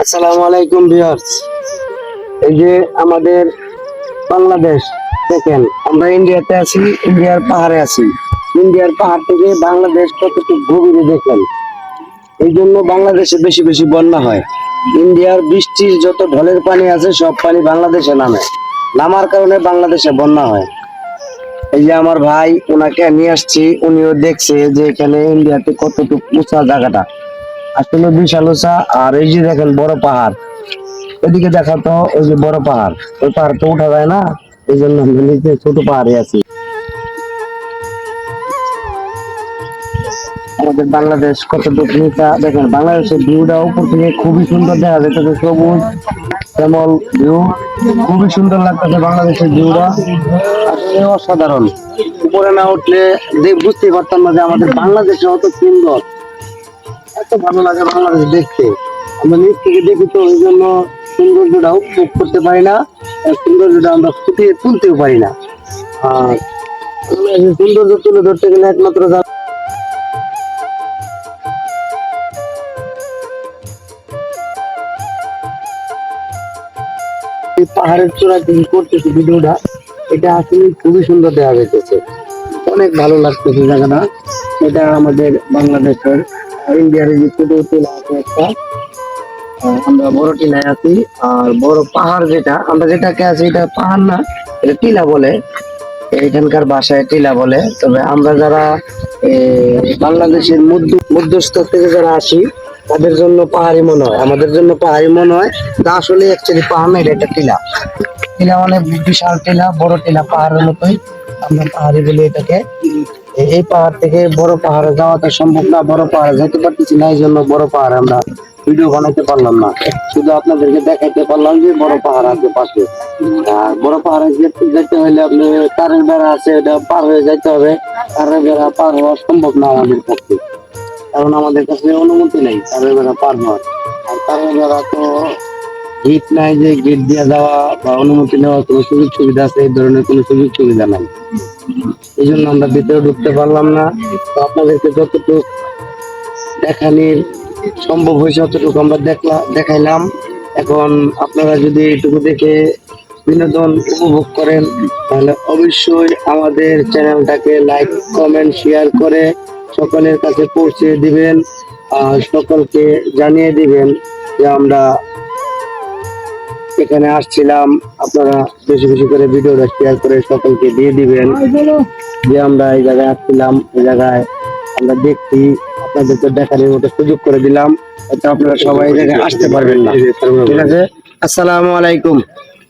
আসসালামু আলাইকুম ভিউয়ার্স। এই যে আমাদের বাংলাদেশ দেখেন, আমরা ইন্ডিয়াতে আছি, ইন্ডিয়ার পাহাড়ে আছি। ইন্ডিয়ার পাহাড় থেকে বাংলাদেশ কতটুকু গভীরে দেখেন। এই জন্য বাংলাদেশে বেশি বেশি বন্যা হয়। ইন্ডিয়ার বৃষ্টির যত ঢলের পানি আছে সব পানি বাংলাদেশে নামে, নামার কারণে বাংলাদেশে বন্যা হয়। এই যে আমার ভাই, ওনাকে নিয়ে আসছি, উনিও দেখছে যে এখানে ইন্ডিয়াতে কতটুকু উঁচা জায়গাটা, আসলে বিশাল উঁচা। আর এই যে দেখেন বড় পাহাড়, ওইদিকে দেখা তো ওই যে বড় পাহাড়, ওই পাহাড় তো উঠা যায় না, এই জন্য আমরা নিচে ছোট পাহাড়ে আছি। আমাদের বাংলাদেশ কতটুকু নিচা দেখেন, বাংলাদেশের ভিউটা উপর থেকে খুবই সুন্দর দেখা যাচ্ছে, সবুজ শ্যামল ভিউ, খুবই সুন্দর লাগতেছে বাংলাদেশের ভিউটা, আসলে অসাধারণ। উপরে না উঠলে বুঝতেই পারতাম না যে আমাদের বাংলাদেশ অত সুন্দর, এত ভালো লাগে বাংলাদেশ দেখতে। আমরা নিচ থেকে দেখি তো ওই জন্য সৌন্দর্যটা উপভোগ করতে পারি না, আর সৌন্দর্যটা আমরা ফুটিয়ে তুলতেও পারি না। আর সৌন্দর্য তুলে ধরতে গেলে একমাত্র পাহাড়ের চূড়া থেকে করতেছি ভিডিওটা, এটা আসলে খুবই সুন্দর দেখা যাইতেছে, অনেক ভালো লাগতেছে জায়গাটা। এটা আমাদের বাংলাদেশের ইন্ডিয়ার যে ছোট টিলা আছে একটা, আমরা বড় টিলায় আছি। আর বড় পাহাড় যেটা আমরা যেটাকে আছি, এটা পাহাড় না, এটা টিলা বলে, এখানকার ভাষায় টিলা বলে। তবে আমরা যারা বাংলাদেশের মধ্যস্থ থেকে যারা আসি, তাদের জন্য পাহাড়ি মনে হয়, আমাদের জন্য পাহাড়ি মনে হয়। তা আসলে অ্যাকচুয়ালি পাহাড় না, এটা একটা টিলা। টিলা মানে বিশাল টিলা, বড় টিলা, পাহাড়ের মতোই, আমরা পাহাড়ি বলি এটাকে। এই পাহাড় থেকে বড় পাহাড়ে যাওয়াটা সম্ভব না, বড় পাহাড়ে যেতে পারতেছি না, এই জন্য বড় পাহাড়ে আমরা ভিডিও বানাইতে পারলাম না। শুধু আপনাদেরকে দেখাইতে পারলাম যে বড় পাহাড় আছে পাশে। আর বড় পাহাড়ে যেতে হলে আপনি তারের বেড়া আছে, এটা পার হয়ে যাইতে হবে। তারের বেড়া পার হওয়া সম্ভব না আমাদের পক্ষে, কারণ আমাদের কাছে অনুমতি নেই তারের বেড়া পার হওয়ার। আর তারের বেড়া তো গেট নাই যে গেট দিয়ে যাওয়া বা অনুমতি নেওয়ার কোনো সুযোগ সুবিধা আছে, এই ধরনের কোনো সুযোগ সুবিধা নাই। এই জন্য আমরা ভিতরে ঢুকতে পারলাম না। তো আপনাদেরকে যতটুকু দেখানির সম্ভব হয়েছে অতটুকু আমরা দেখাইলাম। এখন আপনারা যদি এটুকু দেখে বিনোদন উপভোগ করেন, তাহলে অবশ্যই আমাদের চ্যানেলটাকে লাইক, কমেন্ট, শেয়ার করে সকলের কাছে পৌঁছে দিবেন। আর সকলকে জানিয়ে দিবেন যে আমরা এখানে আসছিলাম। আপনারা বেশি বেশি করে ভিডিওটা শেয়ার করে সকলকে দিয়ে দিবেন যে আমরা এই জায়গায় আসছিলাম, এই জায়গায় আমরা দেখছি, আপনাদেরকে দেখানোর মতো সুযোগ করে দিলাম। এটা আপনারা সবাই এই জায়গায় আসতে পারবেন না, ঠিক আছে? আসসালামু আলাইকুম।